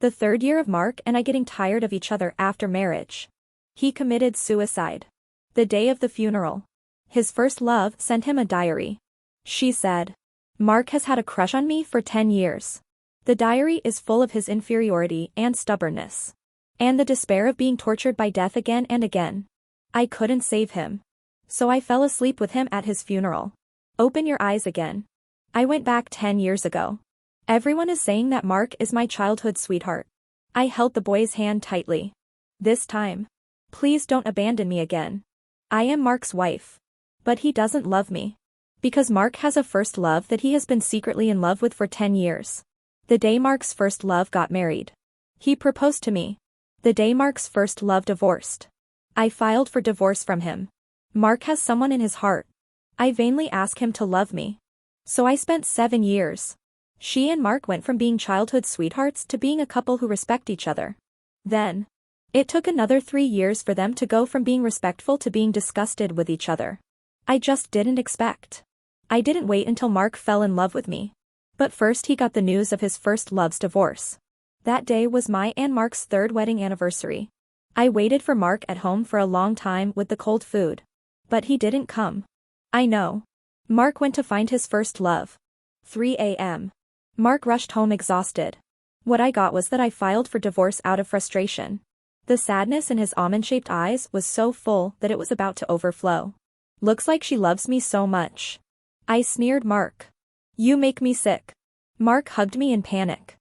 The third year of Mark and I getting tired of each other after marriage. He committed suicide. The day of the funeral. His first love sent him a diary. She said, "Mark has had a crush on me for 10 years. The diary is full of his inferiority and stubbornness. And the despair of being tortured by death again and again. I couldn't save him. So I fell asleep with him at his funeral. Open your eyes again. I went back 10 years ago. Everyone is saying that Mark is my childhood sweetheart. I held the boy's hand tightly. This time. Please don't abandon me again. I am Mark's wife. But he doesn't love me. Because Mark has a first love that he has been secretly in love with for 10 years. The day Mark's first love got married. He proposed to me. The day Mark's first love divorced. I filed for divorce from him. Mark has someone in his heart. I vainly ask him to love me. So I spent 7 years. She and Mark went from being childhood sweethearts to being a couple who respect each other. Then. It took another 3 years for them to go from being respectful to being disgusted with each other. I just didn't expect. I didn't wait until Mark fell in love with me. But first he got the news of his first love's divorce. That day was my and Mark's 3rd wedding anniversary. I waited for Mark at home for a long time with the cold food. But he didn't come. I know. Mark went to find his first love. 3 a.m. Mark rushed home exhausted. What I got was that I filed for divorce out of frustration. The sadness in his almond-shaped eyes was so full that it was about to overflow. Looks like she loves me so much. I sneered Mark. You make me sick. Mark hugged me in panic.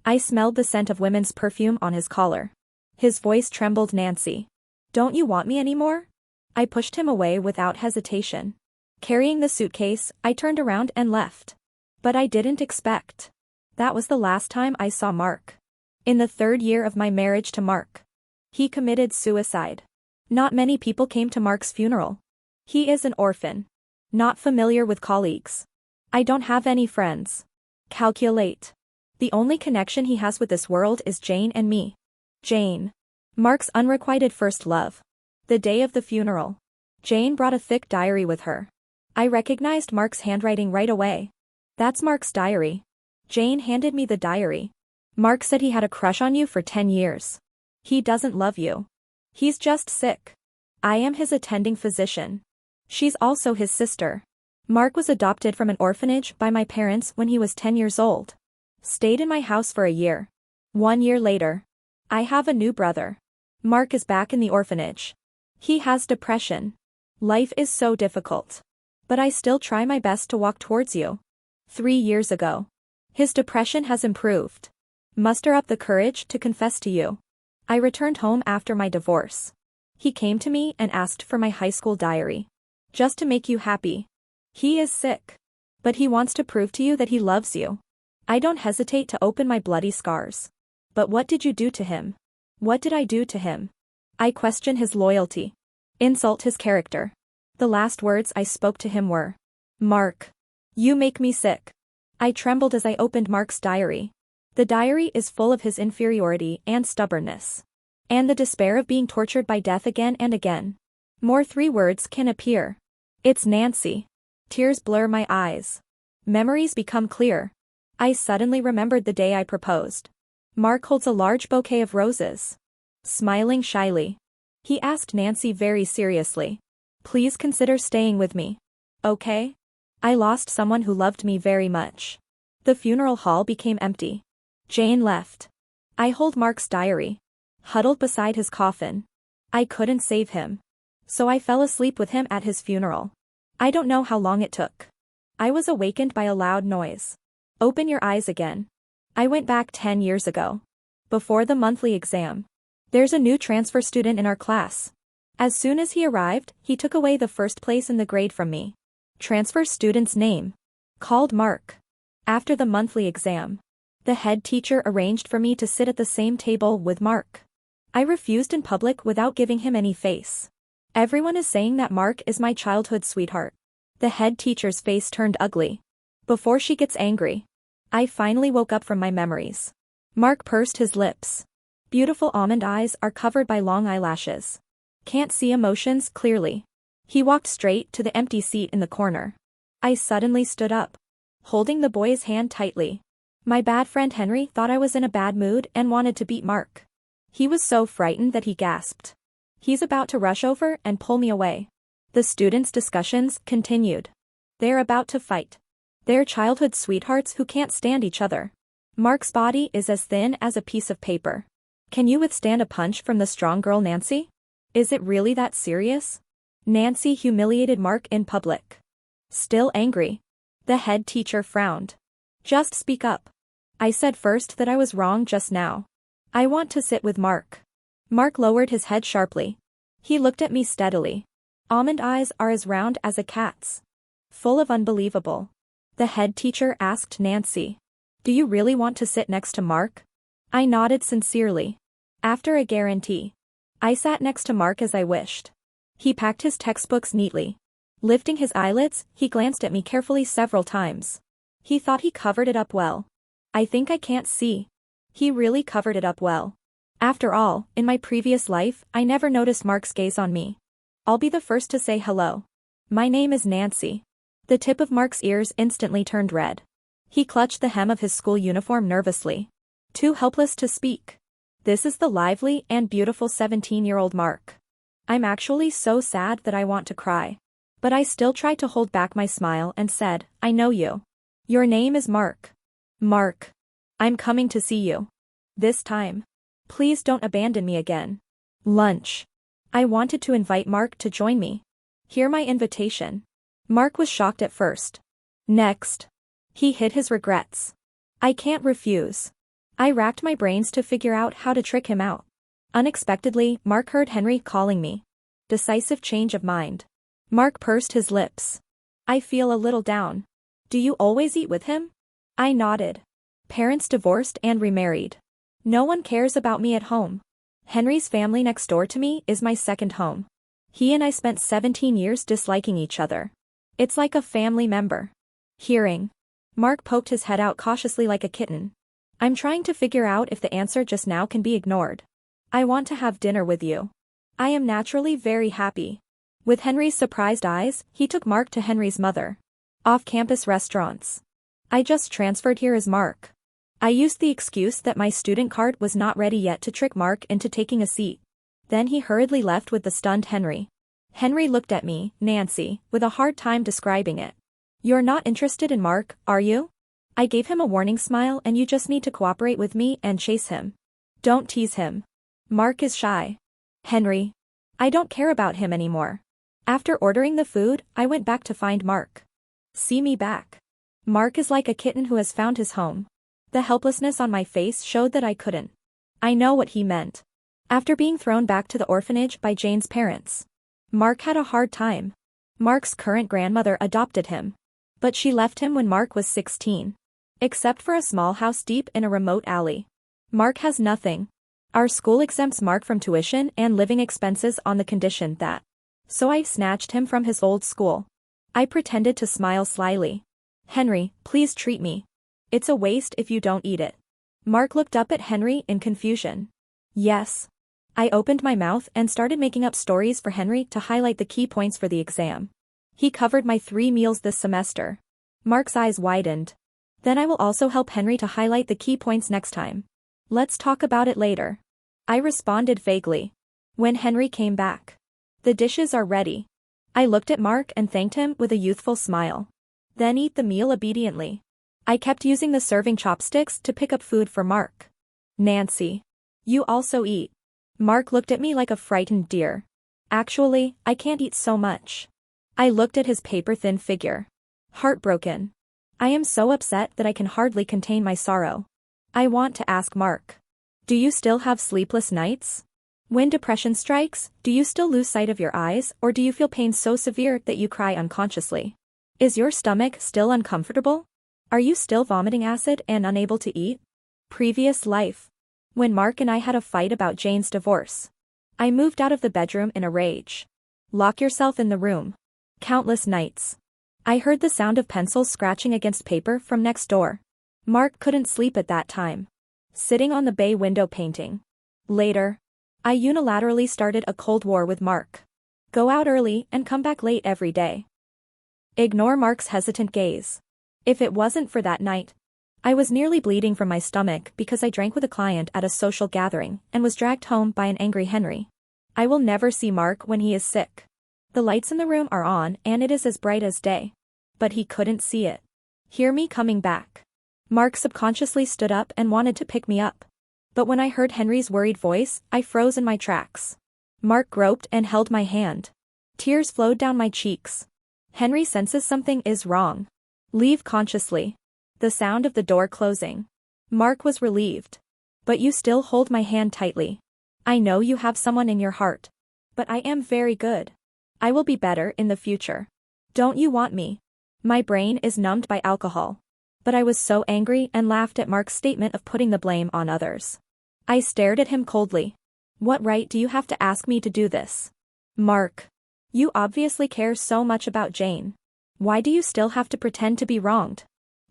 I smelled the scent of women's perfume on his collar. His voice trembled. Nancy. Don't you want me anymore? I pushed him away without hesitation. Carrying the suitcase, I turned around and left. But I didn't expect. That was the last time I saw Mark. In the 3rd year of my marriage to Mark. He committed suicide. Not many people came to Mark's funeral. He is an orphan. Not familiar with colleagues. I don't have any friends. Calculate. The only connection he has with this world is Jane and me. Jane. Mark's unrequited first love. The day of the funeral. Jane brought a thick diary with her. I recognized Mark's handwriting right away. That's Mark's diary. Jane handed me the diary. Mark said he had a crush on you for 10 years. He doesn't love you. He's just sick. I am his attending physician. She's also his sister. Mark was adopted from an orphanage by my parents when he was 10 years old. Stayed in my house for a year. 1 year later. I have a new brother. Mark is back in the orphanage. He has depression. Life is so difficult. But I still try my best to walk towards you. 3 years ago. His depression has improved. Muster up the courage to confess to you. I returned home after my divorce. He came to me and asked for my high school diary. Just to make you happy. He is sick. But he wants to prove to you that he loves you. I don't hesitate to open my bloody scars. But what did you do to him? What did I do to him? I question his loyalty. Insult his character. The last words I spoke to him were, "Mark. You make me sick." I trembled as I opened Mark's diary. The diary is full of his inferiority and stubbornness. And the despair of being tortured by death again and again. More 3 words can appear. It's Nancy. Tears blur my eyes. Memories become clear. I suddenly remembered the day I proposed. Mark holds a large bouquet of roses. Smiling shyly. He asked Nancy very seriously. Please consider staying with me. Okay? I lost someone who loved me very much. The funeral hall became empty. Jane left. I hold Mark's diary. Huddled beside his coffin. I couldn't save him. So I fell asleep with him at his funeral. I don't know how long it took. I was awakened by a loud noise. Open your eyes again. I went back 10 years ago. Before the monthly exam. There's a new transfer student in our class. As soon as he arrived, he took away the first place in the grade from me. Transfer student's name. Called Mark. After the monthly exam. The head teacher arranged for me to sit at the same table with Mark. I refused in public without giving him any face. Everyone is saying that Mark is my childhood sweetheart. The head teacher's face turned ugly. Before she gets angry. I finally woke up from my memories. Mark pursed his lips. Beautiful almond eyes are covered by long eyelashes. Can't see emotions clearly. He walked straight to the empty seat in the corner. I suddenly stood up. Holding the boy's hand tightly. My bad friend Henry thought I was in a bad mood and wanted to beat Mark. He was so frightened that he gasped. He's about to rush over and pull me away. The students' discussions continued. They're about to fight. They're childhood sweethearts who can't stand each other. Mark's body is as thin as a piece of paper. Can you withstand a punch from the strong girl Nancy? Is it really that serious? Nancy humiliated Mark in public. Still angry. The head teacher frowned. Just speak up. I said first that I was wrong just now. I want to sit with Mark. Mark lowered his head sharply. He looked at me steadily. Almond eyes are as round as a cat's. Full of unbelievable. The head teacher asked Nancy. Do you really want to sit next to Mark? I nodded sincerely. After a guarantee. I sat next to Mark as I wished. He packed his textbooks neatly. Lifting his eyelids, he glanced at me carefully several times. He thought he covered it up well. I think I can't see. He really covered it up well. After all, in my previous life, I never noticed Mark's gaze on me. I'll be the first to say hello. My name is Nancy. The tip of Mark's ears instantly turned red. He clutched the hem of his school uniform nervously. Too helpless to speak. This is the lively and beautiful 17-year-old Mark. I'm actually so sad that I want to cry. But I still tried to hold back my smile and said, I know you. Your name is Mark. Mark. I'm coming to see you. This time. Please don't abandon me again. Lunch. I wanted to invite Mark to join me. Hear my invitation. Mark was shocked at first. Next. He hid his regrets. I can't refuse. I racked my brains to figure out how to trick him out. Unexpectedly, Mark heard Henry calling me. Decisive change of mind. Mark pursed his lips. I feel a little down. Do you always eat with him? I nodded. Parents divorced and remarried. No one cares about me at home. Henry's family next door to me is my second home. He and I spent 17 years disliking each other. It's like a family member. Hearing. Mark poked his head out cautiously like a kitten. I'm trying to figure out if the answer just now can be ignored. I want to have dinner with you. I am naturally very happy. With Henry's surprised eyes, he took Mark to Henry's mother. Off-campus restaurants. I just transferred here as Mark. I used the excuse that my student card was not ready yet to trick Mark into taking a seat. Then he hurriedly left with the stunned Henry. Henry looked at me, Nancy, with a hard time describing it. You're not interested in Mark, are you? I gave him a warning smile and you just need to cooperate with me and chase him. Don't tease him. Mark is shy. Henry. I don't care about him anymore. After ordering the food, I went back to find Mark. See me back. Mark is like a kitten who has found his home. The helplessness on my face showed that I couldn't. I know what he meant. After being thrown back to the orphanage by Jane's parents. Mark had a hard time. Mark's current grandmother adopted him. But she left him when Mark was 16. Except for a small house deep in a remote alley. Mark has nothing. Our school exempts Mark from tuition and living expenses on the condition that. So I snatched him from his old school. I pretended to smile slyly. Henry, please treat me. It's a waste if you don't eat it. Mark looked up at Henry in confusion. Yes. I opened my mouth and started making up stories for Henry to highlight the key points for the exam. He covered my 3 meals this semester. Mark's eyes widened. Then I will also help Henry to highlight the key points next time. Let's talk about it later. I responded vaguely. When Henry came back. The dishes are ready. I looked at Mark and thanked him with a youthful smile. Then eat the meal obediently. I kept using the serving chopsticks to pick up food for Mark. Nancy. You also eat. Mark looked at me like a frightened deer. Actually, I can't eat so much. I looked at his paper-thin figure. Heartbroken. I am so upset that I can hardly contain my sorrow. I want to ask Mark. Do you still have sleepless nights? When depression strikes, do you still lose sight of your eyes or do you feel pain so severe that you cry unconsciously? Is your stomach still uncomfortable? Are you still vomiting acid and unable to eat? Previous life. When Mark and I had a fight about Jane's divorce. I moved out of the bedroom in a rage. Lock yourself in the room. Countless nights. I heard the sound of pencils scratching against paper from next door. Mark couldn't sleep at that time. Sitting on the bay window painting. Later. I unilaterally started a cold war with Mark. Go out early and come back late every day. Ignore Mark's hesitant gaze. If it wasn't for that night. I was nearly bleeding from my stomach because I drank with a client at a social gathering and was dragged home by an angry Henry. I will never see Mark when he is sick. The lights in the room are on and it is as bright as day. But he couldn't see it. Hear me coming back. Mark subconsciously stood up and wanted to pick me up. But when I heard Henry's worried voice, I froze in my tracks. Mark groped and held my hand. Tears flowed down my cheeks. Henry senses something is wrong. Leave consciously. The sound of the door closing. Mark was relieved. But you still hold my hand tightly. I know you have someone in your heart. But I am very good. I will be better in the future. Don't you want me? My brain is numbed by alcohol. But I was so angry and laughed at Mark's statement of putting the blame on others. I stared at him coldly. What right do you have to ask me to do this? Mark. You obviously care so much about Jane. Why do you still have to pretend to be wronged?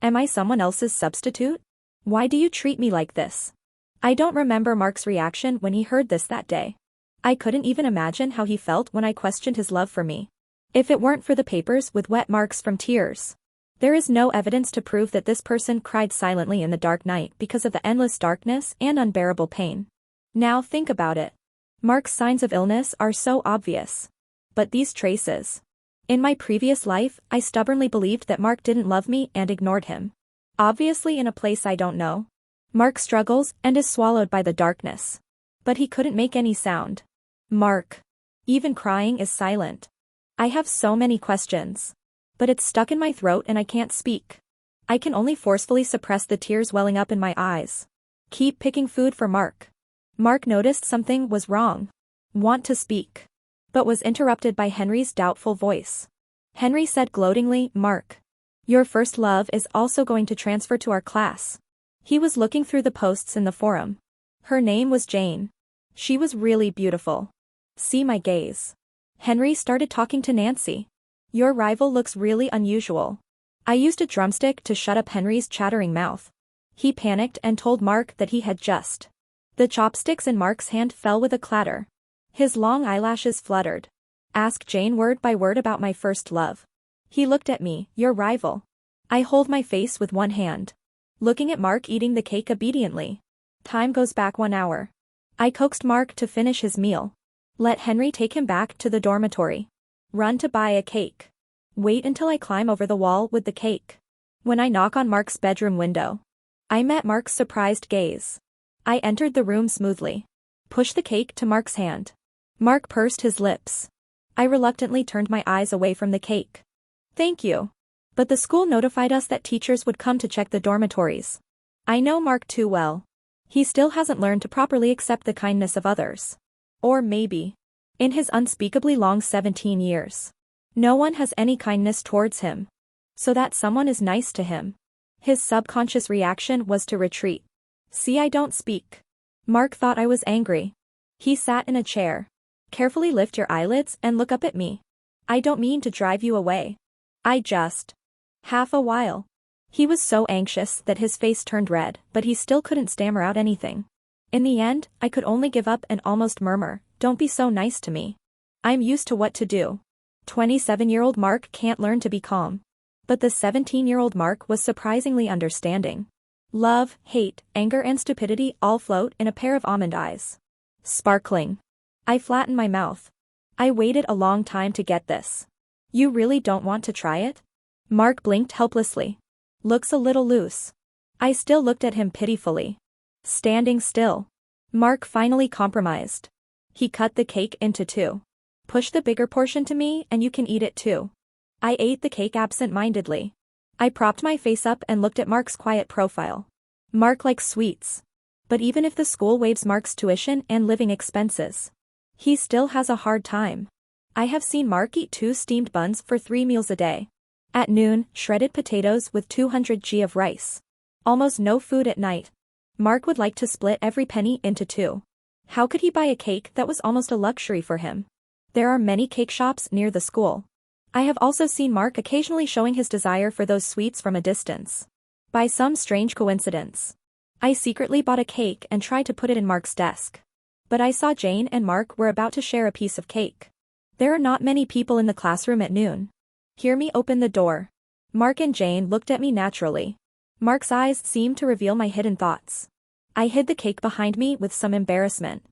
Am I someone else's substitute? Why do you treat me like this? I don't remember Mark's reaction when he heard this that day. I couldn't even imagine how he felt when I questioned his love for me. If it weren't for the papers with wet marks from tears. There is no evidence to prove that this person cried silently in the dark night because of the endless darkness and unbearable pain. Now think about it. Mark's signs of illness are so obvious. But these traces. In my previous life, I stubbornly believed that Mark didn't love me and ignored him. Obviously in a place I don't know. Mark struggles and is swallowed by the darkness. But he couldn't make any sound. Mark. Even crying is silent. I have so many questions. But it's stuck in my throat and I can't speak. I can only forcefully suppress the tears welling up in my eyes. Keep picking food for Mark. Mark noticed something was wrong. Want to speak. But was interrupted by Henry's doubtful voice. Henry said gloatingly, Mark. Your first love is also going to transfer to our class. He was looking through the posts in the forum. Her name was Jane. She was really beautiful. See my gaze. Henry started talking to Nancy. Your rival looks really unusual. I used a drumstick to shut up Henry's chattering mouth. He panicked and told Mark that he had just. The chopsticks in Mark's hand fell with a clatter. His long eyelashes fluttered. Ask Jane word by word about my first love. He looked at me, your rival. I hold my face with one hand. Looking at Mark eating the cake obediently. Time goes back 1 hour. I coaxed Mark to finish his meal. Let Henry take him back to the dormitory. Run to buy a cake. Wait until I climb over the wall with the cake. When I knock on Mark's bedroom window. I met Mark's surprised gaze. I entered the room smoothly. Pushed the cake to Mark's hand. Mark pursed his lips. I reluctantly turned my eyes away from the cake. Thank you. But the school notified us that teachers would come to check the dormitories. I know Mark too well. He still hasn't learned to properly accept the kindness of others. Or maybe. In his unspeakably long 17 years. No one has any kindness towards him. So that someone is nice to him. His subconscious reaction was to retreat. See, I don't speak. Mark thought I was angry. He sat in a chair. Carefully lift your eyelids and look up at me. I don't mean to drive you away. I just. Half a while. He was so anxious that his face turned red, but he still couldn't stammer out anything. In the end, I could only give up and almost murmur, don't be so nice to me. I'm used to what to do. 27-year-old Mark can't learn to be calm. But the 17-year-old Mark was surprisingly understanding. Love, hate, anger and stupidity all float in a pair of almond eyes. Sparkling. I flattened my mouth. I waited a long time to get this. You really don't want to try it? Mark blinked helplessly. Looks a little loose. I still looked at him pitifully. Standing still. Mark finally compromised. He cut the cake into 2. Push the bigger portion to me and you can eat it too. I ate the cake absent-mindedly. I propped my face up and looked at Mark's quiet profile. Mark likes sweets. But even if the school waives Mark's tuition and living expenses, he still has a hard time. I have seen Mark eat 2 steamed buns for 3 meals a day. At noon, shredded potatoes with 200 g of rice. Almost no food at night. Mark would like to split every penny into 2. How could he buy a cake that was almost a luxury for him? There are many cake shops near the school. I have also seen Mark occasionally showing his desire for those sweets from a distance. By some strange coincidence. I secretly bought a cake and tried to put it in Mark's desk. But I saw Jane and Mark were about to share a piece of cake. There are not many people in the classroom at noon. Hear me open the door. Mark and Jane looked at me naturally. Mark's eyes seemed to reveal my hidden thoughts. I hid the cake behind me with some embarrassment.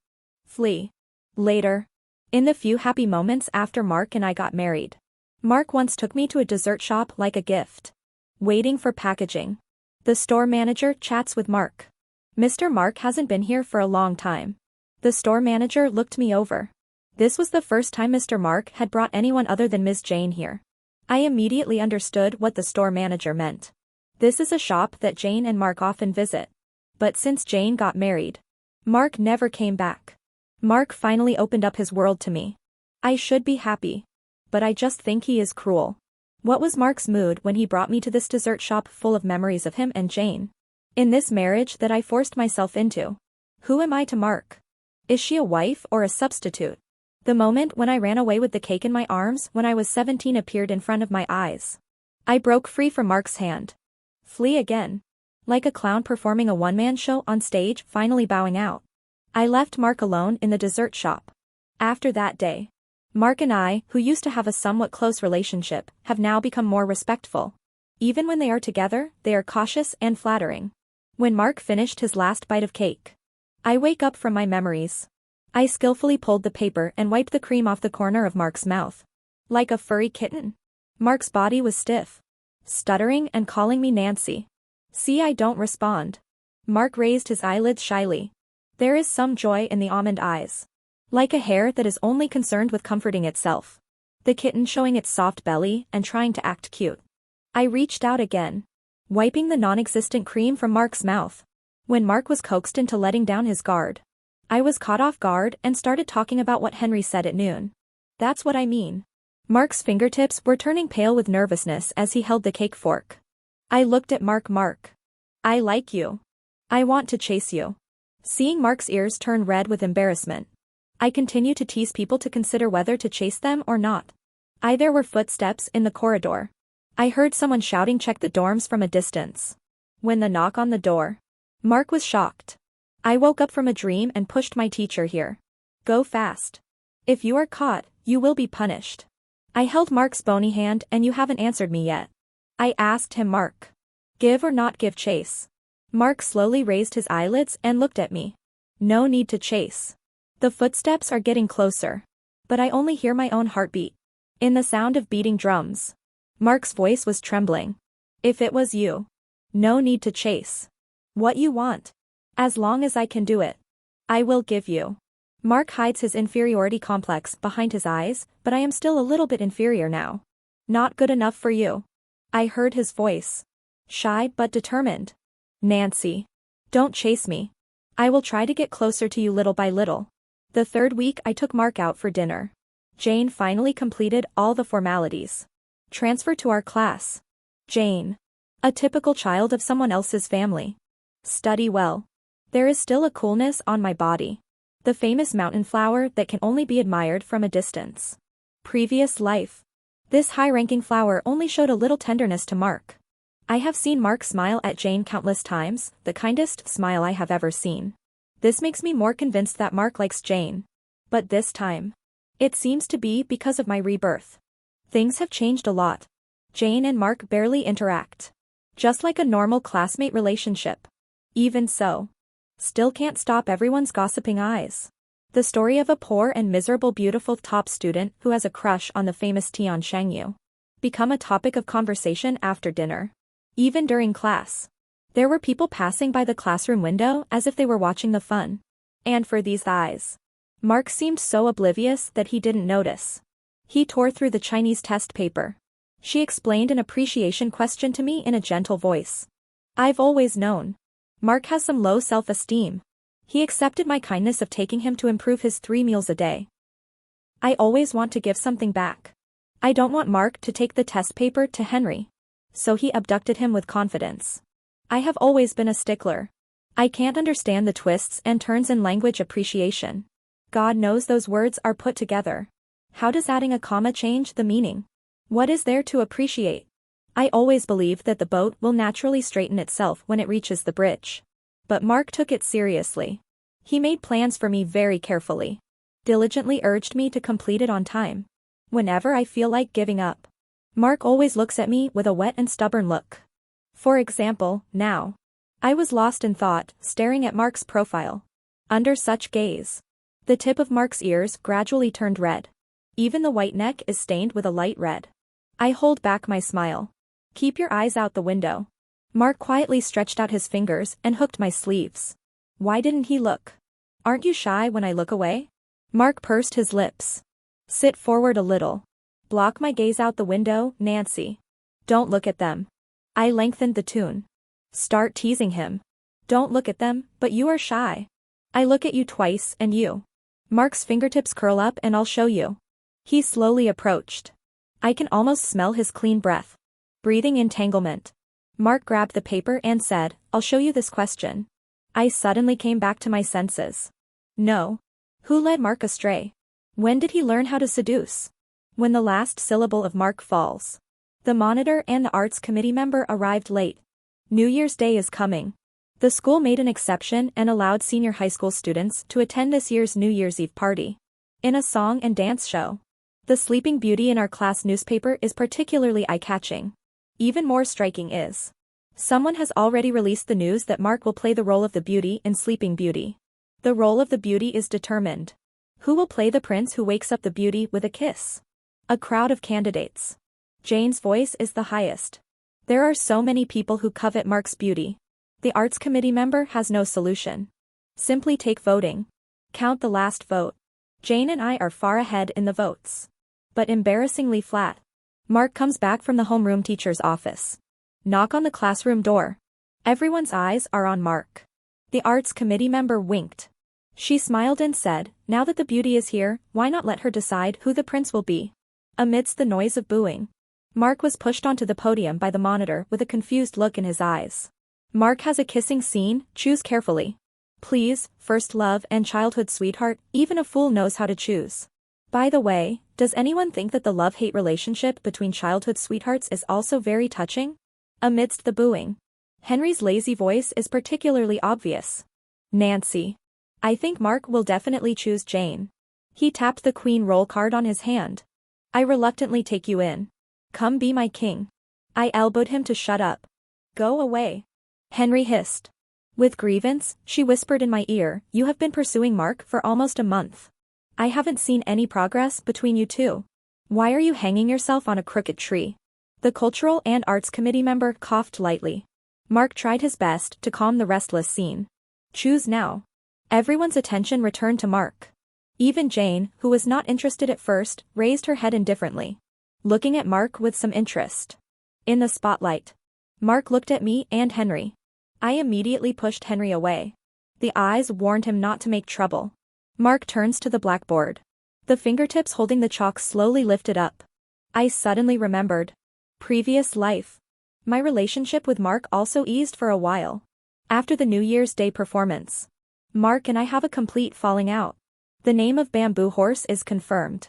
Flee. Later. In the few happy moments after Mark and I got married. Mark once took me to a dessert shop like a gift. Waiting for packaging. The store manager chats with Mark. Mr. Mark hasn't been here for a long time. The store manager looked me over. This was the first time Mr. Mark had brought anyone other than Ms. Jane here. I immediately understood what the store manager meant. This is a shop that Jane and Mark often visit. But since Jane got married, Mark never came back. Mark finally opened up his world to me. I should be happy. But I just think he is cruel. What was Mark's mood when he brought me to this dessert shop full of memories of him and Jane? In this marriage that I forced myself into. Who am I to Mark? Is she a wife or a substitute? The moment when I ran away with the cake in my arms when I was 17 appeared in front of my eyes. I broke free from Mark's hand. Flee again. Like a clown performing a one-man show on stage, finally bowing out. I left Mark alone in the dessert shop. After that day, Mark and I, who used to have a somewhat close relationship, have now become more respectful. Even when they are together, they are cautious and flattering. When Mark finished his last bite of cake, I wake up from my memories. I skillfully pulled the paper and wiped the cream off the corner of Mark's mouth. Like a furry kitten. Mark's body was stiff. Stuttering and calling me Nancy. See, I don't respond. Mark raised his eyelids shyly. There is some joy in the almond eyes. Like a hare that is only concerned with comforting itself. The kitten showing its soft belly and trying to act cute. I reached out again. Wiping the non-existent cream from Mark's mouth. When Mark was coaxed into letting down his guard, I was caught off guard and started talking about what Henry said at noon. That's what I mean. Mark's fingertips were turning pale with nervousness as he held the cake fork. I looked at Mark. Mark. I like you. I want to chase you. Seeing Mark's ears turn red with embarrassment, I continue to tease people to consider whether to chase them or not. There were footsteps in the corridor. I heard someone shouting, "Check the dorms," from a distance. When the knock on the door, Mark was shocked. I woke up from a dream and pushed my teacher here. Go fast. If you are caught, you will be punished. I held Mark's bony hand. And you haven't answered me yet. I asked him, Mark. Give or not give chase? Mark slowly raised his eyelids and looked at me. No need to chase. The footsteps are getting closer. But I only hear my own heartbeat. In the sound of beating drums. Mark's voice was trembling. If it was you. No need to chase. What you want. As long as I can do it. I will give you. Mark hides his inferiority complex behind his eyes, but I am still a little bit inferior now. Not good enough for you. I heard his voice. Shy but determined. Nancy. Don't chase me. I will try to get closer to you little by little. The third week I took Mark out for dinner. Jane finally completed all the formalities. Transfer to our class. Jane. A typical child of someone else's family. Study well. There is still a coolness on my body. The famous mountain flower that can only be admired from a distance. Previous life. This high-ranking flower only showed a little tenderness to Mark. I have seen Mark smile at Jane countless times, the kindest smile I have ever seen. This makes me more convinced that Mark likes Jane. But this time, it seems to be because of my rebirth. Things have changed a lot. Jane and Mark barely interact. Just like a normal classmate relationship. Even so, still can't stop everyone's gossiping eyes. The story of a poor and miserable beautiful top student who has a crush on the famous Tian Shangyu. Become a topic of conversation after dinner. Even during class. There were people passing by the classroom window as if they were watching the fun. And for these eyes. Mark seemed so oblivious that he didn't notice. He tore through the Chinese test paper. She explained an appreciation question to me in a gentle voice. I've always known. Mark has some low self-esteem. He accepted my kindness of taking him to improve his 3 meals a day. I always want to give something back. I don't want Mark to take the test paper to Henry. So he abducted him with confidence. I have always been a stickler. I can't understand the twists and turns in language appreciation. God knows those words are put together. How does adding a comma change the meaning? What is there to appreciate? I always believed that the boat will naturally straighten itself when it reaches the bridge. But Mark took it seriously. He made plans for me very carefully. Diligently urged me to complete it on time. Whenever I feel like giving up, Mark always looks at me with a wet and stubborn look. For example, now. I was lost in thought, staring at Mark's profile. Under such gaze, the tip of Mark's ears gradually turned red. Even the white neck is stained with a light red. I hold back my smile. Keep your eyes out the window. Mark quietly stretched out his fingers and hooked my sleeves. Why didn't he look? Aren't you shy when I look away? Mark pursed his lips. Sit forward a little. Block my gaze out the window, Nancy. Don't look at them. I lengthened the tune. Start teasing him. Don't look at them, but you are shy. I look at you twice and you. Mark's fingertips curl up and I'll show you. He slowly approached. I can almost smell his clean breath. Breathing entanglement. Mark grabbed the paper and said, I'll show you this question. I suddenly came back to my senses. No. Who led Mark astray? When did he learn how to seduce? When the last syllable of Mark falls. The monitor and the arts committee member arrived late. New Year's Day is coming. The school made an exception and allowed senior high school students to attend this year's New Year's Eve party. In a song and dance show. The Sleeping Beauty in our class newspaper is particularly eye-catching. Even more striking is, someone has already released the news that Mark will play the role of the beauty in Sleeping Beauty. The role of the beauty is determined. Who will play the prince who wakes up the beauty with a kiss? A crowd of candidates. Jane's voice is the highest. There are so many people who covet Mark's beauty. The arts committee member has no solution. Simply take voting. Count the last vote. Jane and I are far ahead in the votes. But embarrassingly flat. Mark comes back from the homeroom teacher's office. Knock on the classroom door. Everyone's eyes are on Mark. The arts committee member winked. She smiled and said, now that the beauty is here, why not let her decide who the prince will be? Amidst the noise of booing, Mark was pushed onto the podium by the monitor with a confused look in his eyes. Mark has a kissing scene, choose carefully. Please, first love and childhood sweetheart, even a fool knows how to choose. By the way, does anyone think that the love-hate relationship between childhood sweethearts is also very touching? Amidst the booing, Henry's lazy voice is particularly obvious. Nancy. I think Mark will definitely choose Jane. He tapped the queen roll card on his hand. I reluctantly take you in. Come be my king. I elbowed him to shut up. Go away. Henry hissed. With grievance, she whispered in my ear, you have been pursuing Mark for almost a month. I haven't seen any progress between you two. Why are you hanging yourself on a crooked tree? The cultural and arts committee member coughed lightly. Mark tried his best to calm the restless scene. Choose now. Everyone's attention returned to Mark. Even Jane, who was not interested at first, raised her head indifferently, looking at Mark with some interest. In the spotlight, Mark looked at me and Henry. I immediately pushed Henry away. The eyes warned him not to make trouble. Mark turns to the blackboard. The fingertips holding the chalk slowly lifted up. I suddenly remembered. Previous life. My relationship with Mark also eased for a while. After the New Year's Day performance, Mark and I have a complete falling out. The name of Bamboo Horse is confirmed.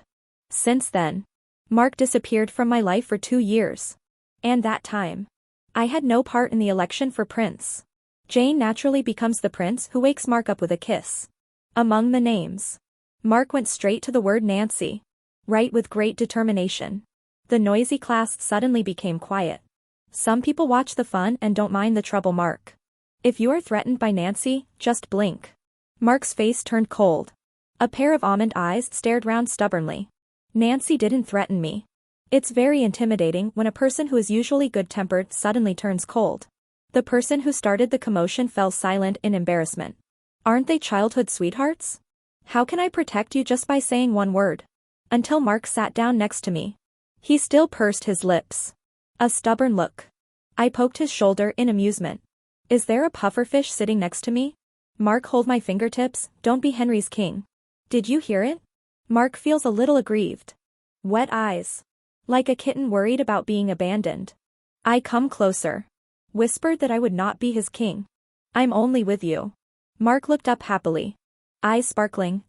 Since then, Mark disappeared from my life for 2 years. And that time, I had no part in the election for prince. Jane naturally becomes the prince who wakes Mark up with a kiss. Among the names, Mark went straight to the word Nancy. Right, with great determination. The noisy class suddenly became quiet. Some people watch the fun and don't mind the trouble. Mark. If you are threatened by Nancy, just blink. Mark's face turned cold. A pair of almond eyes stared round stubbornly. Nancy didn't threaten me. It's very intimidating when a person who is usually good-tempered suddenly turns cold. The person who started the commotion fell silent in embarrassment. Aren't they childhood sweethearts? How can I protect you just by saying one word? Until Mark sat down next to me. He still pursed his lips. A stubborn look. I poked his shoulder in amusement. Is there a pufferfish sitting next to me? Mark, hold my fingertips, don't be Henry's king. Did you hear it? Mark feels a little aggrieved. Wet eyes. Like a kitten worried about being abandoned. I come closer. Whispered that I would not be his king. I'm only with you. Mark looked up happily. Eyes sparkling,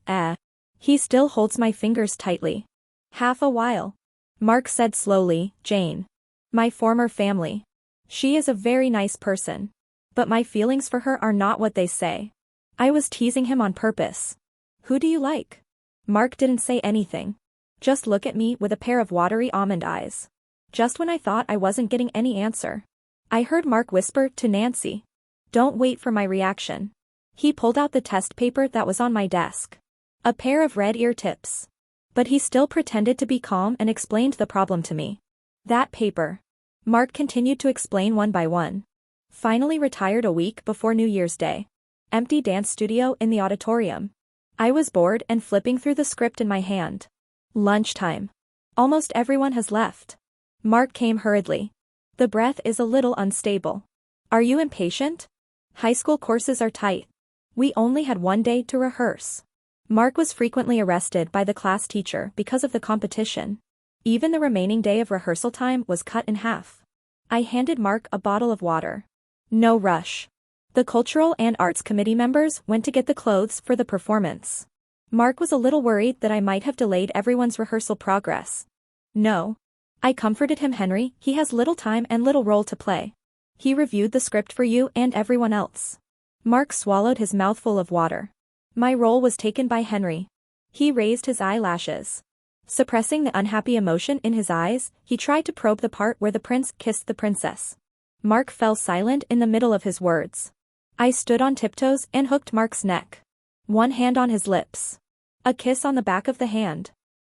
He still holds my fingers tightly. Half a while. Mark said slowly, Jane. My former family. She is a very nice person. But my feelings for her are not what they say. I was teasing him on purpose. Who do you like? Mark didn't say anything. Just look at me with a pair of watery almond eyes. Just when I thought I wasn't getting any answer, I heard Mark whisper to Nancy. Don't wait for my reaction. He pulled out the test paper that was on my desk. A pair of red ear tips. But he still pretended to be calm and explained the problem to me. That paper. Mark continued to explain one by one. Finally retired a week before New Year's Day. Empty dance studio in the auditorium. I was bored and flipping through the script in my hand. Lunchtime. Almost everyone has left. Mark came hurriedly. The breath is a little unstable. Are you impatient? High school courses are tight. We only had one day to rehearse. Mark was frequently arrested by the class teacher because of the competition. Even the remaining day of rehearsal time was cut in half. I handed Mark a bottle of water. No rush. The Cultural and Arts Committee members went to get the clothes for the performance. Mark was a little worried that I might have delayed everyone's rehearsal progress. No. I comforted him. Henry, he has little time and little role to play. He reviewed the script for you and everyone else. Mark swallowed his mouthful of water. My role was taken by Henry. He raised his eyelashes. Suppressing the unhappy emotion in his eyes, he tried to probe the part where the prince kissed the princess. Mark fell silent in the middle of his words. I stood on tiptoes and hooked Mark's neck. One hand on his lips. A kiss on the back of the hand.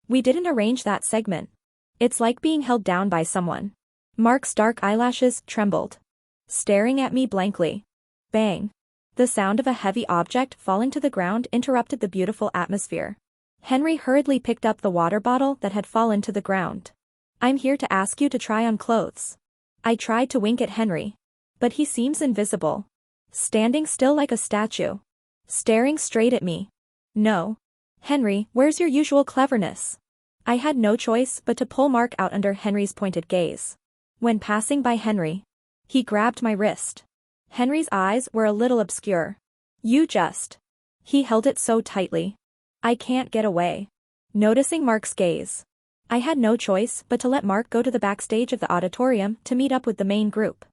We didn't arrange that segment. It's like being held down by someone. Mark's dark eyelashes trembled. Staring at me blankly. Bang. The sound of a heavy object falling to the ground interrupted the beautiful atmosphere. Henry hurriedly picked up the water bottle that had fallen to the ground. I'm here to ask you to try on clothes. I tried to wink at Henry. But he seems invisible. Standing still like a statue. Staring straight at me. No. Henry, where's your usual cleverness? I had no choice but to pull Mark out under Henry's pointed gaze. When passing by Henry, he grabbed my wrist. Henry's eyes were a little obscure. You just. He held it so tightly. I can't get away. Noticing Mark's gaze. I had no choice but to let Mark go to the backstage of the auditorium to meet up with the main group.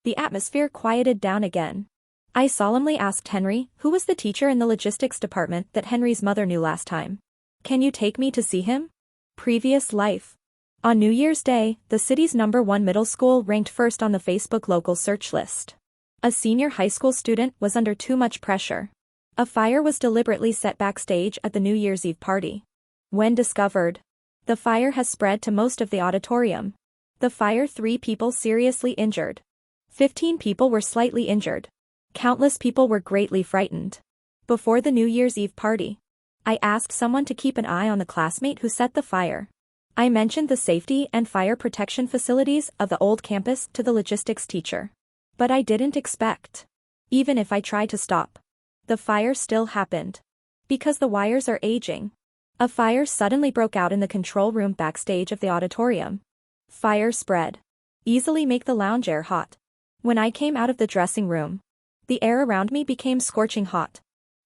The atmosphere quieted down again. I solemnly asked Henry, who was the teacher in the logistics department that Henry's mother knew last time. Can you take me to see him? Previous life. On New Year's Day, the city's #1 middle school ranked first on the Facebook local search list. A senior high school student was under too much pressure. A fire was deliberately set backstage at the New Year's Eve party. When discovered, the fire has spread to most of the auditorium. The fire, 3 people seriously injured. 15 people were slightly injured. Countless people were greatly frightened. Before the New Year's Eve party, I asked someone to keep an eye on the classmate who set the fire. I mentioned the safety and fire protection facilities of the old campus to the logistics teacher. But I didn't expect. Even if I tried to stop, the fire still happened. Because the wires are aging. A fire suddenly broke out in the control room backstage of the auditorium. Fire spread. Easily make the lounge air hot. When I came out of the dressing room, the air around me became scorching hot.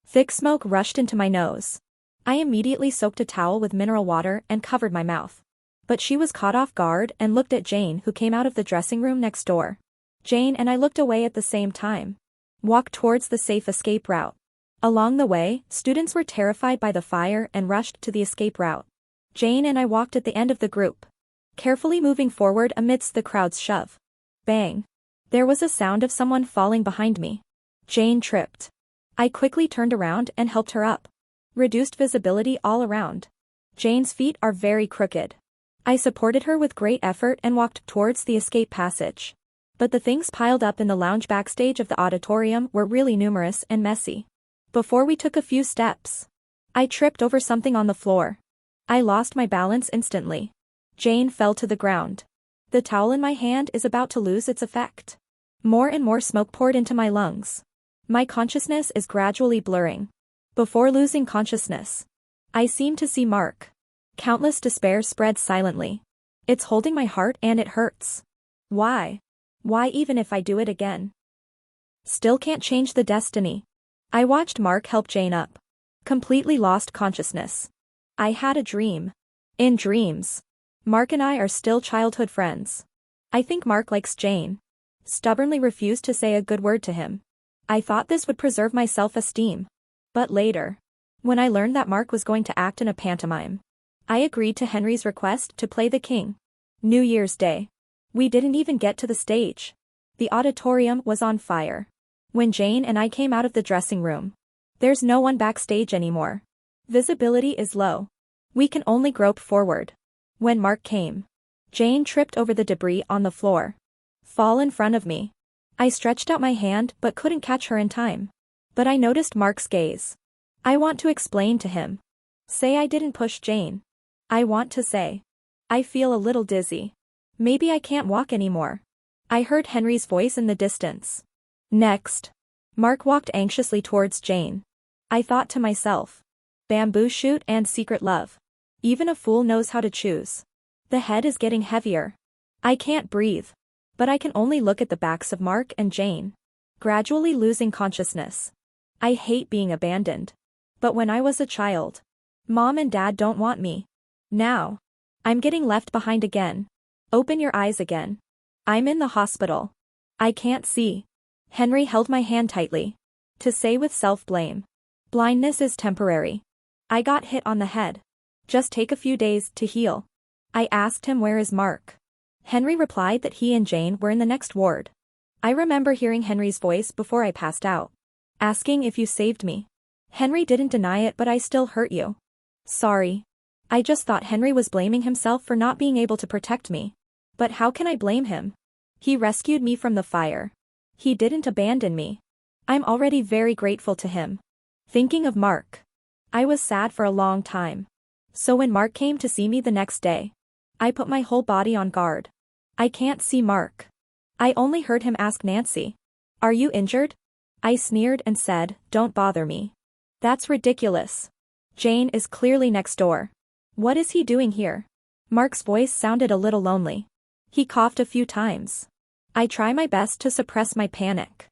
Thick smoke rushed into my nose. I immediately soaked a towel with mineral water and covered my mouth. But she was caught off guard and looked at Jane, who came out of the dressing room next door. Jane and I looked away at the same time. Walked towards the safe escape route. Along the way, students were terrified by the fire and rushed to the escape route. Jane and I walked at the end of the group, carefully moving forward amidst the crowd's shove. Bang. There was a sound of someone falling behind me. Jane tripped. I quickly turned around and helped her up. Reduced visibility all around. Jane's feet are very crooked. I supported her with great effort and walked towards the escape passage. But the things piled up in the lounge backstage of the auditorium were really numerous and messy. Before we took a few steps, I tripped over something on the floor. I lost my balance instantly. Jane fell to the ground. The towel in my hand is about to lose its effect. More and more smoke poured into my lungs. My consciousness is gradually blurring. Before losing consciousness, I seem to see Mark. Countless despair spread silently. It's holding my heart and it hurts. Why? Why even if I do it again? Still can't change the destiny. I watched Mark help Jane up. Completely lost consciousness. I had a dream. In dreams, Mark and I are still childhood friends. I think Mark likes Jane. Stubbornly refused to say a good word to him. I thought this would preserve my self-esteem. But later, when I learned that Mark was going to act in a pantomime, I agreed to Henry's request to play the king. New Year's Day. We didn't even get to the stage. The auditorium was on fire. When Jane and I came out of the dressing room. There's no one backstage anymore. Visibility is low. We can only grope forward. When Mark came. Jane tripped over the debris on the floor. Fall in front of me. I stretched out my hand but couldn't catch her in time. But I noticed Mark's gaze. I want to explain to him. Say I didn't push Jane. I want to say. I feel a little dizzy. Maybe I can't walk anymore. I heard Henry's voice in the distance. Next. Mark walked anxiously towards Jane. I thought to myself. Bamboo shoot and secret love. Even a fool knows how to choose. The head is getting heavier. I can't breathe. But I can only look at the backs of Mark and Jane. Gradually losing consciousness. I hate being abandoned. But when I was a child. Mom and Dad don't want me. Now. I'm getting left behind again. Open your eyes again. I'm in the hospital. I can't see. Henry held my hand tightly. To say with self-blame. Blindness is temporary. I got hit on the head. Just take a few days to heal. I asked him where is Mark. Henry replied that he and Jane were in the next ward. I remember hearing Henry's voice before I passed out. Asking if you saved me. Henry didn't deny it but I still hurt you. Sorry. I just thought Henry was blaming himself for not being able to protect me. But how can I blame him? He rescued me from the fire. He didn't abandon me. I'm already very grateful to him. Thinking of Mark. I was sad for a long time. So when Mark came to see me the next day. I put my whole body on guard. I can't see Mark. I only heard him ask Nancy. Are you injured? I sneered and said, don't bother me. That's ridiculous. Jane is clearly next door. What is he doing here? Mark's voice sounded a little lonely. He coughed a few times. I try my best to suppress my panic.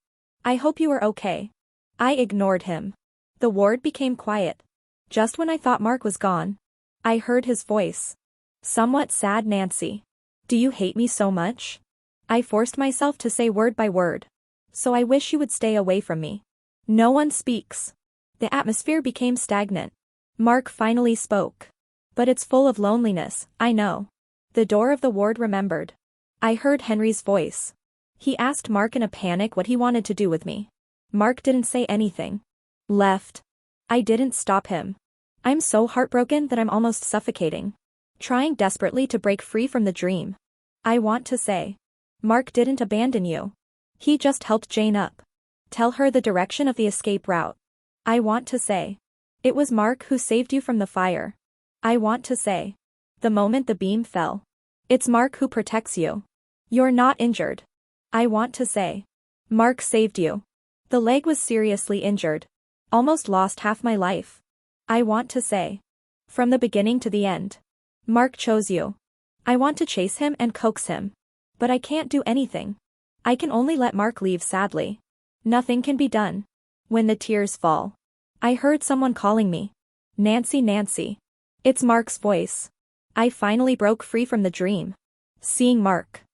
I hope you are okay. I ignored him. The ward became quiet. Just when I thought Mark was gone. I heard his voice. Somewhat sad Nancy. Do you hate me so much? I forced myself to say word by word. So I wish you would stay away from me. No one speaks. The atmosphere became stagnant. Mark finally spoke. But it's full of loneliness, I know. The door of the ward remembered. I heard Henry's voice. He asked Mark in a panic what he wanted to do with me. Mark didn't say anything. Left. I didn't stop him. I'm so heartbroken that I'm almost suffocating. Trying desperately to break free from the dream. I want to say. Mark didn't abandon you. He just helped Jane up. Tell her the direction of the escape route. I want to say. It was Mark who saved you from the fire. I want to say. The moment the beam fell. It's Mark who protects you. You're not injured. I want to say. Mark saved you. The leg was seriously injured. Almost lost half my life. I want to say. From the beginning to the end. Mark chose you. I want to chase him and coax him. But I can't do anything. I can only let Mark leave sadly. Nothing can be done. When the tears fall. I heard someone calling me. Nancy, Nancy. It's Mark's voice. I finally broke free from the dream. Seeing Mark.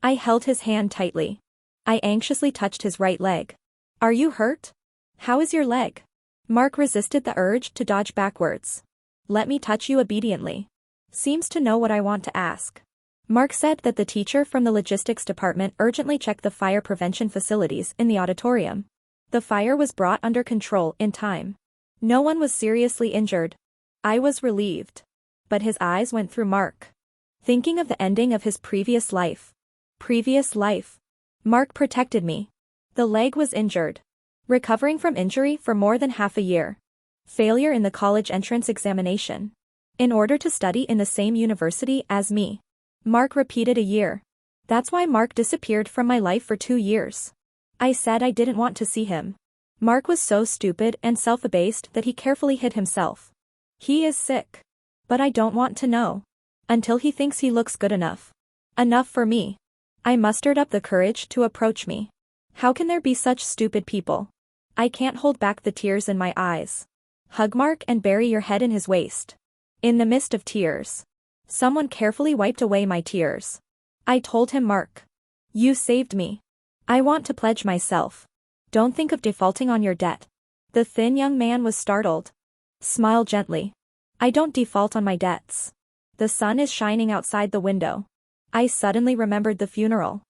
I held his hand tightly. I anxiously touched his right leg. Are you hurt? How is your leg? Mark resisted the urge to dodge backwards. Let me touch you obediently. Seems to know what I want to ask. Mark said that the teacher from the logistics department urgently checked the fire prevention facilities in the auditorium. The fire was brought under control in time. No one was seriously injured. I was relieved. But his eyes went through Mark. Thinking of the ending of his previous life. Previous life. Mark protected me. The leg was injured. Recovering from injury for more than half a year. Failure in the college entrance examination. In order to study in the same university as me. Mark repeated a year. That's why Mark disappeared from my life for 2 years. I said I didn't want to see him. Mark was so stupid and self-abased that he carefully hid himself. He is sick. But I don't want to know. Until he thinks he looks good enough. Enough for me. I mustered up the courage to approach me. How can there be such stupid people? I can't hold back the tears in my eyes. Hug Mark and bury your head in his waist. In the midst of tears. Someone carefully wiped away my tears. I told him, Mark. You saved me. I want to pledge myself. Don't think of defaulting on your debt. The thin young man was startled. Smile gently. I don't default on my debts. The sun is shining outside the window. I suddenly remembered the funeral.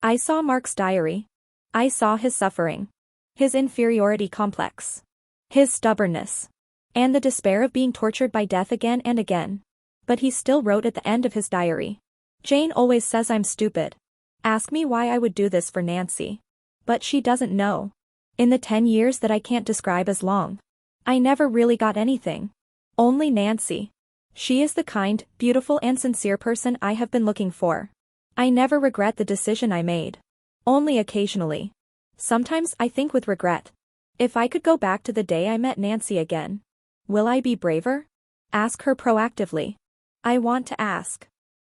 I saw Mark's diary. I saw his suffering. His inferiority complex. His stubbornness. And the despair of being tortured by death again and again. But he still wrote at the end of his diary. Jane always says I'm stupid. Ask me why I would do this for Nancy. But she doesn't know. In the 10 years that I can't describe as long, I never really got anything. Only Nancy. She is the kind, beautiful and sincere person I have been looking for. I never regret the decision I made. Only occasionally. Sometimes I think with regret. If I could go back to the day I met Nancy again. Will I be braver? Ask her proactively. I want to ask.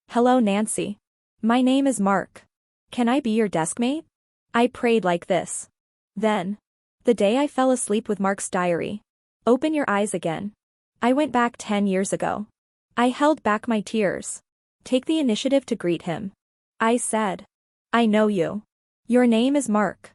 Hello Nancy. My name is Mark. Can I be your deskmate? I prayed like this. Then. The day I fell asleep with Mark's diary. Open your eyes again. I went back 10 years ago. I held back my tears. Take the initiative to greet him. I said. I know you. Your name is Mark.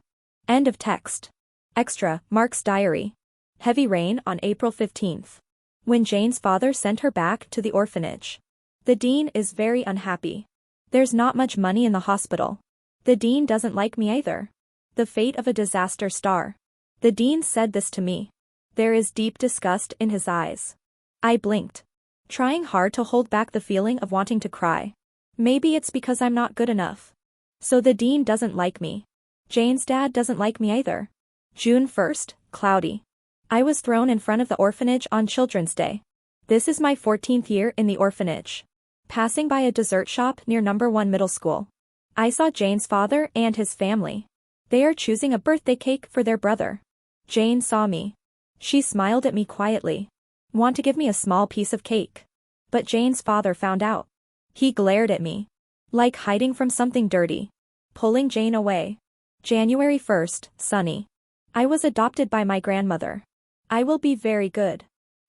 End of text. Extra, Mark's diary. Heavy rain on April 15th. When Jane's father sent her back to the orphanage. The dean is very unhappy. There's not much money in the hospital. The dean doesn't like me either. The fate of a disaster star. The dean said this to me. There is deep disgust in his eyes. I blinked. Trying hard to hold back the feeling of wanting to cry. Maybe it's because I'm not good enough. So the dean doesn't like me. Jane's dad doesn't like me either. June 1st, cloudy. I was thrown in front of the orphanage on Children's Day. This is my 14th year in the orphanage. Passing by a dessert shop near No. 1 Middle School. I saw Jane's father and his family. They are choosing a birthday cake for their brother. Jane saw me. She smiled at me quietly. Want to give me a small piece of cake. But Jane's father found out. He glared at me. Like hiding from something dirty. Pulling Jane away. January 1st, sunny. I was adopted by my grandmother. I will be very good.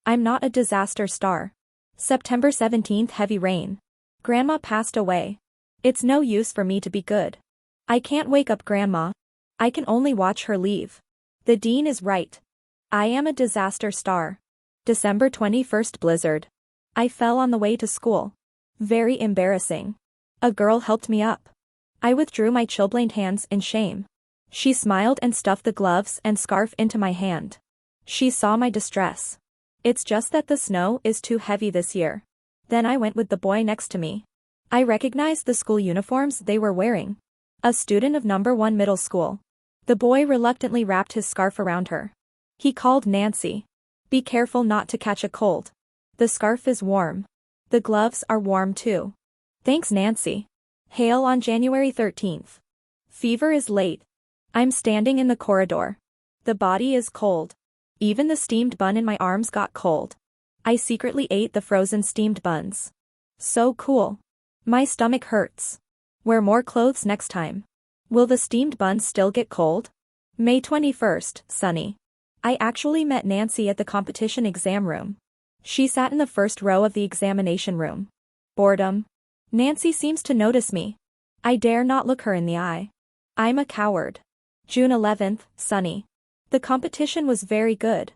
I'm not a disaster star. September 17th, heavy rain. Grandma passed away. It's no use for me to be good. I can't wake up Grandma. I can only watch her leave. The dean is right. I am a disaster star. December 21st, blizzard. I fell on the way to school. Very embarrassing. A girl helped me up. I withdrew my chilblained hands in shame. She smiled and stuffed the gloves and scarf into my hand. She saw my distress. It's just that the snow is too heavy this year. Then I went with the boy next to me. I recognized the school uniforms they were wearing. A student of No. 1 Middle School. The boy reluctantly wrapped his scarf around her. He called Nancy. Be careful not to catch a cold. The scarf is warm. The gloves are warm too. Thanks Nancy. Hail on January 13th. Fever is late. I'm standing in the corridor. The body is cold. Even the steamed bun in my arms got cold. I secretly ate the frozen steamed buns. So cool. My stomach hurts. Wear more clothes next time. Will the steamed buns still get cold? May 21st, sunny. I actually met Nancy at the competition exam room. She sat in the first row of the examination room. Boredom. Nancy seems to notice me. I dare not look her in the eye. I'm a coward. June 11th, sunny. The competition was very good.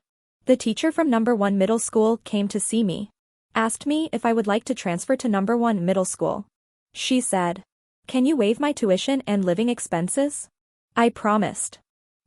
The teacher from No. 1 Middle School came to see me. Asked me if I would like to transfer to No. 1 Middle School. She said, "Can you waive my tuition and living expenses?" I promised.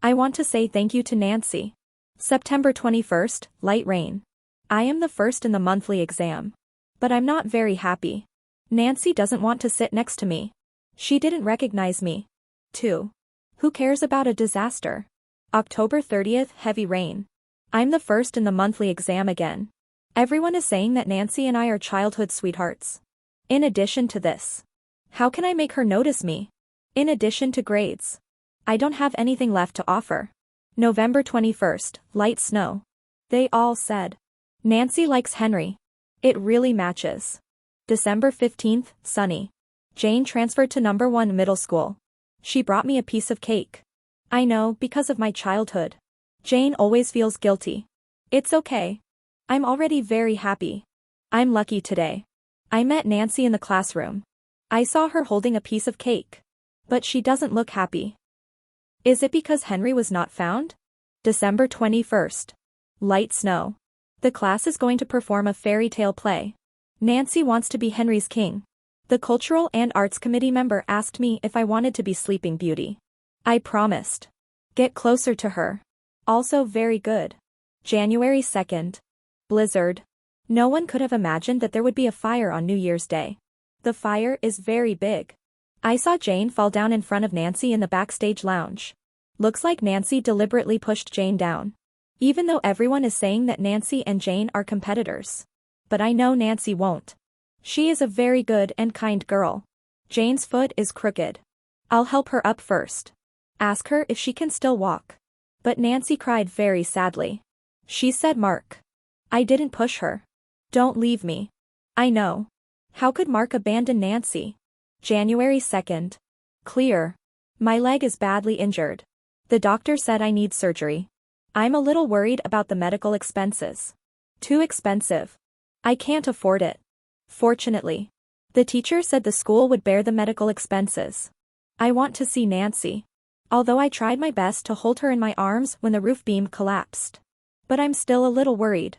I want to say thank you to Nancy. September 21st, light rain. I am the first in the monthly exam. But I'm not very happy. Nancy doesn't want to sit next to me. She didn't recognize me. 2. Who cares about a disaster? October 30th, heavy rain. I'm the first in the monthly exam again. Everyone is saying that Nancy and I are childhood sweethearts. In addition to this. How can I make her notice me? In addition to grades. I don't have anything left to offer. November 21st, light snow. They all said. Nancy likes Henry. It really matches. December 15th, sunny. Jane transferred to No. 1 Middle School. She brought me a piece of cake. I know, because of my childhood. Jane always feels guilty. It's okay. I'm already very happy. I'm lucky today. I met Nancy in the classroom. I saw her holding a piece of cake. But she doesn't look happy. Is it because Henry was not found? December 21st. Light snow. The class is going to perform a fairy tale play. Nancy wants to be Henry's king. The Cultural and Arts Committee member asked me if I wanted to be Sleeping Beauty. I promised. Get closer to her. Also very good. January 2nd. Blizzard. No one could have imagined that there would be a fire on New Year's Day. The fire is very big. I saw Jane fall down in front of Nancy in the backstage lounge. Looks like Nancy deliberately pushed Jane down. Even though everyone is saying that Nancy and Jane are competitors. But I know Nancy won't. She is a very good and kind girl. Jane's foot is crooked. I'll help her up first. Ask her if she can still walk. But Nancy cried very sadly. She said, Mark. I didn't push her. Don't leave me. I know. How could Mark abandon Nancy? January 2nd. Clear. My leg is badly injured. The doctor said I need surgery. I'm a little worried about the medical expenses. Too expensive. I can't afford it. Fortunately. The teacher said the school would bear the medical expenses. I want to see Nancy. Although I tried my best to hold her in my arms when the roof beam collapsed. But I'm still a little worried.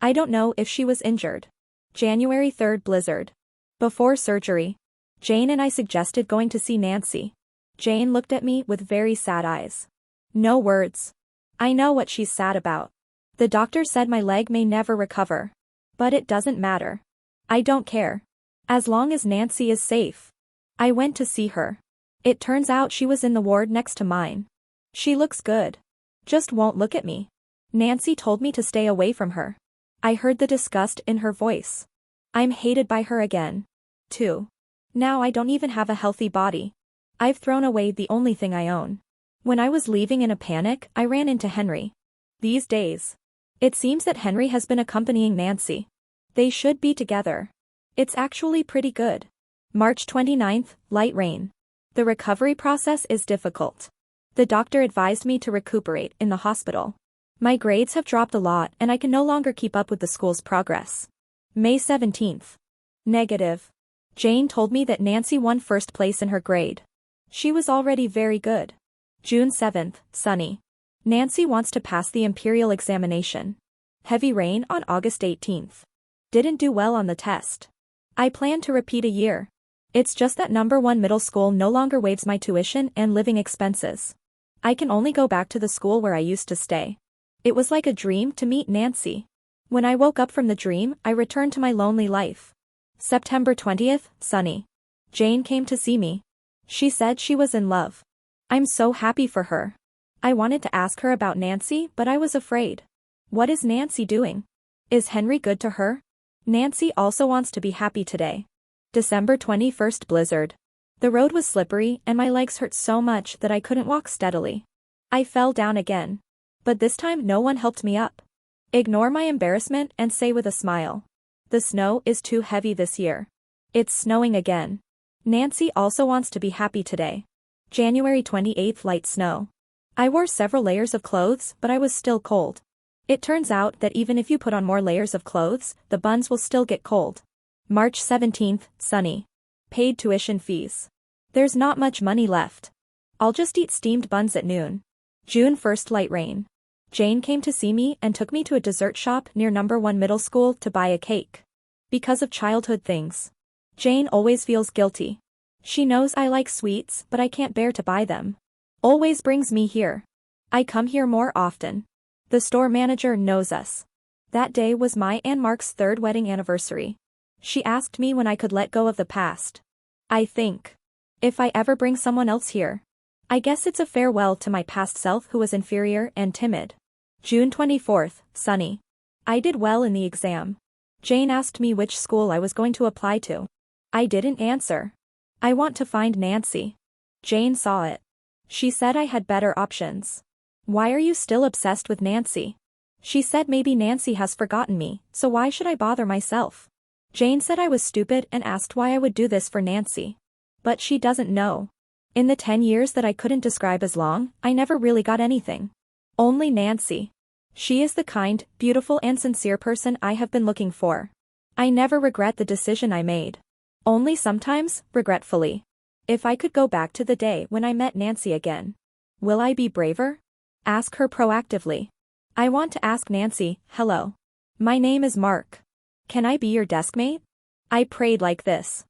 I don't know if she was injured. January 3rd blizzard. Before surgery. Jane and I suggested going to see Nancy. Jane looked at me with very sad eyes. No words. I know what she's sad about. The doctor said my leg may never recover. But it doesn't matter. I don't care. As long as Nancy is safe. I went to see her. It turns out she was in the ward next to mine. She looks good. Just won't look at me. Nancy told me to stay away from her. I heard the disgust in her voice. I'm hated by her again. Too. Now I don't even have a healthy body. I've thrown away the only thing I own. When I was leaving in a panic, I ran into Henry. These days. It seems that Henry has been accompanying Nancy. They should be together. It's actually pretty good. March 29th, light rain. The recovery process is difficult. The doctor advised me to recuperate in the hospital. My grades have dropped a lot and I can no longer keep up with the school's progress. May 17th. Negative. Jane told me that Nancy won first place in her grade. She was already very good. June 7th, sunny. Nancy wants to pass the imperial examination. Heavy rain on August 18th. Didn't do well on the test. I plan to repeat a year. It's just that number 1 middle school no longer waives my tuition and living expenses. I can only go back to the school where I used to stay. It was like a dream to meet Nancy. When I woke up from the dream, I returned to my lonely life. September 20th, sunny. Jane came to see me. She said she was in love. I'm so happy for her. I wanted to ask her about Nancy, but I was afraid. What is Nancy doing? Is Henry good to her? Nancy also wants to be happy today. December 21st blizzard. The road was slippery and my legs hurt so much that I couldn't walk steadily. I fell down again. But this time no one helped me up. Ignore my embarrassment and say with a smile. The snow is too heavy this year. It's snowing again. Nancy also wants to be happy today. January 28th light snow. I wore several layers of clothes but I was still cold. It turns out that even if you put on more layers of clothes, the buns will still get cold. March 17th, sunny. Paid tuition fees. There's not much money left. I'll just eat steamed buns at noon. June 1st light rain. Jane came to see me and took me to a dessert shop near number 1 middle school to buy a cake. Because of childhood things. Jane always feels guilty. She knows I like sweets but I can't bear to buy them. Always brings me here. I come here more often. The store manager knows us. That day was my and Mark's 3rd wedding anniversary. She asked me when I could let go of the past. I think. If I ever bring someone else here. I guess it's a farewell to my past self who was inferior and timid. June 24th, sunny. I did well in the exam. Jane asked me which school I was going to apply to. I didn't answer. I want to find Nancy. Jane saw it. She said I had better options. Why are you still obsessed with Nancy? She said maybe Nancy has forgotten me, so why should I bother myself? Jane said I was stupid and asked why I would do this for Nancy. But she doesn't know. In the 10 years that I couldn't describe as long, I never really got anything. Only Nancy. She is the kind, beautiful and sincere person I have been looking for. I never regret the decision I made. Only sometimes, regretfully. If I could go back to the day when I met Nancy again. Will I be braver? Ask her proactively. I want to ask Nancy, hello. My name is Mark. Can I be your deskmate? I prayed like this.